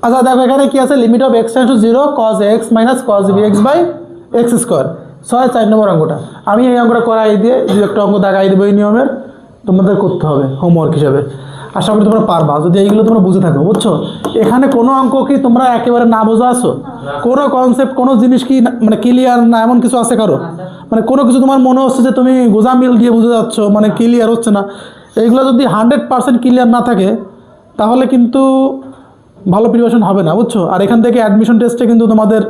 আচ্ছা দেখো এখানে কি আছে, limit of x tends to 0 cos x minus cos b x by X square. 4 নম্বর অঙ্কটা আমি এই অঙ্কটা করাই দিয়ে যদি একটা অঙ্ক দেখাই দেবো এই নিয়মের, তোমাদের করতে হবে হোমওয়ার্ক হিসাবে। আশা করি তোমরা পারবা যদি এইগুলো তোমরা বুঝে থাকো, বুঝছো? এখানে কোনো অঙ্ক কি তোমরা একেবারে না বোঝা আছো? কোনো কনসেপ্ট কোনো জিনিস কি মানে ক্লিয়ার না এমন কিছু আছে কারো? মানে কোনো কিছু তোমার মনে হচ্ছে যে তুমি গোজামিল দিয়ে বুঝে যাচ্ছ, মানে ক্লিয়ার হচ্ছে না? এইগুলো যদি 100% ক্লিয়ার না থাকে তাহলে কিন্তু ভালো প্রিপারেশন হবে না, বুঝছো? আর এখান থেকে অ্যাডমিশন টেস্টে কিন্তু তোমাদের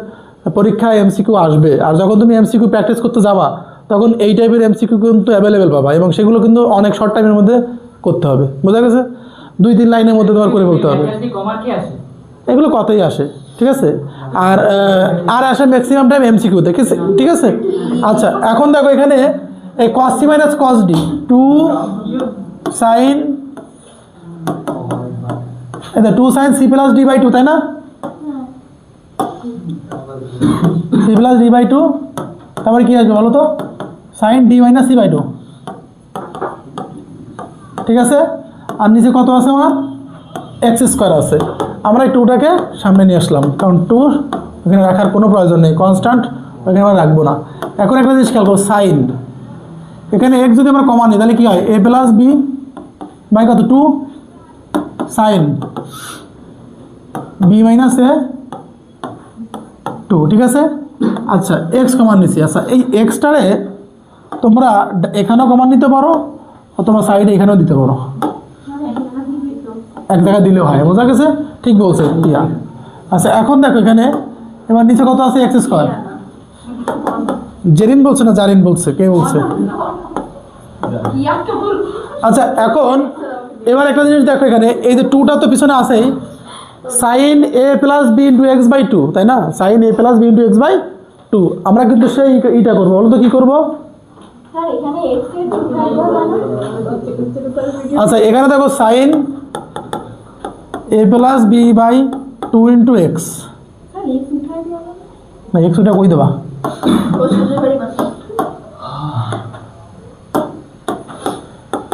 পরীক্ষায় এমসিকিউ আসবে, আর যখন তুমি এমসিকিউ প্র্যাকটিস করতে যাবা তখন এই টাইপের এমসিকিউ কিন্তু অ্যাভেলেবেল পাবা, এবং সেগুলো কিন্তু অনেক শর্ট টাইমের মধ্যে করতে হবে, বোঝা গেছে? 2-3 লাইনের মধ্যে তোমার করে বলতে হবে। এগুলো কতই আসে, ঠিক আছে? আর আসে ম্যাক্সিমাম টাইম এমসিকিউ, দেখেছে? ঠিক আছে। আচ্ছা এখন দেখো এখানে এই cos c minus cos d 2 sin 2 sin c plus d by 2, তাই না? c প্লাস d বাই 2, তারপরে কি আসবে বলো তো? sin d minus c by 2, ঠিক আছে? আর নিচে কত আছে আমার? এক্স স্কোয়ার আছে। আমরা এই 2টাকে সামনে নিয়ে আসলাম, কারণ 2 এখানে রাখার কোনো প্রয়োজন নেই, কনস্ট্যান্ট ওখানে আমরা রাখবো না। এখন একটা জিনিস খেয়াল করো, সাইন এখানে এক্স যদি আমরা কমান নিই তাহলে কী হয়? a প্লাস বি বাই কত? 2 সাইন বি মাইনাস এ 2, ঠিক আছে? আচ্ছা এক্স কমান নিচ্ছি। আচ্ছা এই এক্সটারে তোমরা এখানেও কমান নিতে পারো অথবা সাইডে এখানেও দিতে পারো, এক জায়গায় দিলেও হয়, বোঝা গেছে? ঠিক বলছে ইয়া। আচ্ছা এখন দেখো এখানে এবার নিচে কত আছে? X square. জেরিন বলছে না জারিন বলছে? কে বলছে? আচ্ছা এখন এবার একটা জিনিস দেখো, এখানে এই যে 2টা তো পিছনে আছেই, sine A plus B into X by 2, তাই না? Sine A plus B into X by 2। আমরা কিন্তু সেই এইটা করবো, বলো তো কী করবো? আচ্ছা এখানে দেখো sine A plus B by 2 into X, না এক্স ওটা কই দেবা?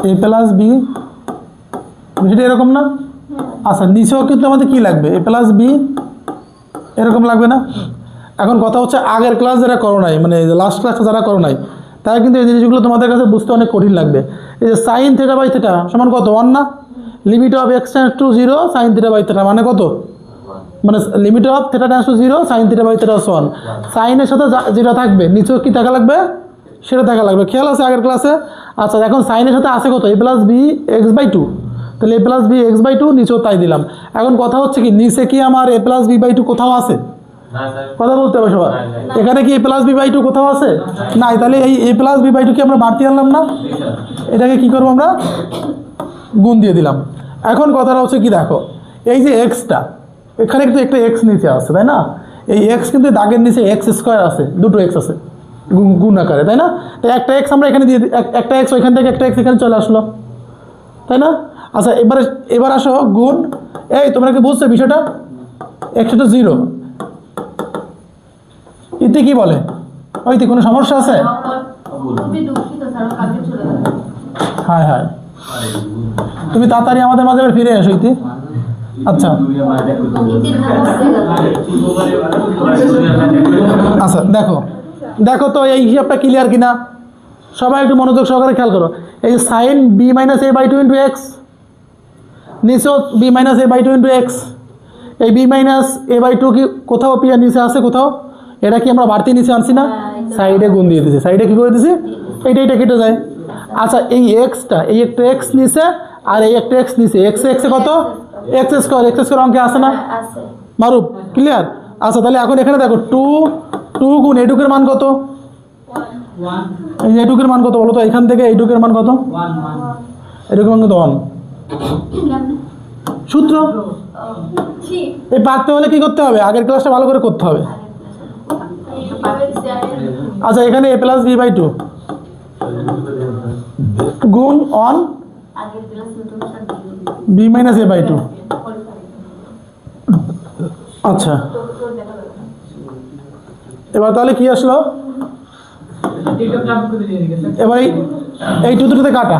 এ প্লাস বি সেটা এরকম না? আচ্ছা নিচেও কিন্তু আমাদের কী লাগবে? এ প্লাস বি এরকম লাগবে না? এখন কথা হচ্ছে আগের ক্লাস যারা করো নাই, মানে লাস্ট ক্লাসটা যারা করো নাই, তাই কিন্তু এই জিনিসগুলো তোমাদের কাছে বুঝতে অনেক কঠিন লাগবে। এই যে সাইন থিটা বাই থিটা সমান কত? 1 না? Limit of x tends to 0 sine theta by theta মানে কত? মানে limit of theta tends to 0 sine theta by theta 1। সাইনের সাথে যেটা থাকবে নিচেও কি থাকা লাগবে? সেটা থাকা লাগবে, খেয়াল আছে আগের ক্লাসে? আচ্ছা এখন সাইনের সাথে আছে কত? এ প্লাস বি এক্স বাই 2, তাহলে এ প্লাস বি এক্স বাই 2 নিচেও তাই দিলাম। এখন কথা হচ্ছে কি নিচে কি আমার এ প্লাস বি বাই 2 কোথাও আছে? কথা বলতে হবে সবার। এখানে কি এ প্লাস বি বাই 2 কোথাও আছে? নাই। তাহলে এই এ প্লাস বি বাই 2 কি আমরা বাড়তি আনলাম না? এটাকে কি করবো আমরা? গুণ দিয়ে দিলাম। এখন কথাটা হচ্ছে কি দেখো, এই যে এক্সটা এখানে কিন্তু একটা এক্স নিচে আছে, তাই না? এই এক্স কিন্তু দাগের নিচে এক্স স্কোয়ার আছে, দুটো এক্স আছে গুণ আকারে, তাই না? তো একটা এক্স আমরা এখানে দিয়ে একটা এক্স ওইখান থেকে একটা এক্স এখানে চলে আসলো, তাই না? আচ্ছা এবার আসো গুণ। এই তোমরা কি বুঝছো বিষয়টা? এক্স তো 0, ইতি কি বলে? ওইতে কোনো সমস্যা আছে? হ্যাঁ হ্যাঁ তুমি তাড়াতাড়ি আমাদের মাঝে ফিরে এসো ইতি। আচ্ছা আচ্ছা দেখো দেখো তো এই হিসাবটা ক্লিয়ার কিনা? সবাই একটু মনোযোগ সহকারে খেয়াল করো। এই যে sine B minus A by 2 into x, নিচেও B minus A by 2 into x. এই বি মাইনাস এ বাই 2 কি কোথাও পিয়া নিচে আছে কোথাও? এটা কি আমরা বাড়তি নিচে আনছি না? সাইডে গুণ দিয়ে দিছি, সাইডে কী করে দিছি? এইটা কেটে যায়। আচ্ছা এই এক্সটা এই একটা এক্স নিচে আর এই একটা এক্স নিচে, এক্সে কত? এক্স স্কোয়ার অঙ্কে আসে না? মারুফ ক্লিয়ার? আচ্ছা তাহলে এখন এখানে দেখো 2 গুণ এইটুকের মান কত? এই এইটুকের মান কত বলো তো? এখান থেকে এইটুকের মান কত? এইটুকের মান কত? 1। সূত্র এই পারতে হলে কি করতে হবে? আগের ক্লাসটা ভালো করে করতে হবে। আচ্ছা এখানে এ প্লাস বি বাই 2 গুণ on B minus A by 2। আচ্ছা এবার তাহলে কি আসলো? এবার এই টুতুটাতে কাটা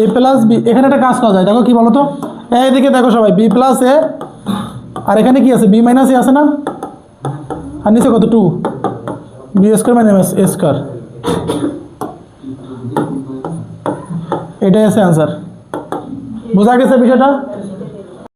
এ প্লাস বি। এখানে একটা কাজ করা যায়, দেখো কি বলো তো? এইদিকে দেখো সবাই, বি প্লাস এ আর এখানে কি আছে বি মাইনাস এ আছে না, আর নিচে কত 2 বি স্কোয়ার মাইনাস এ স্কোয়ার, এটাই আছে অ্যান্সার। বোঝা গেছে বিষয়টা?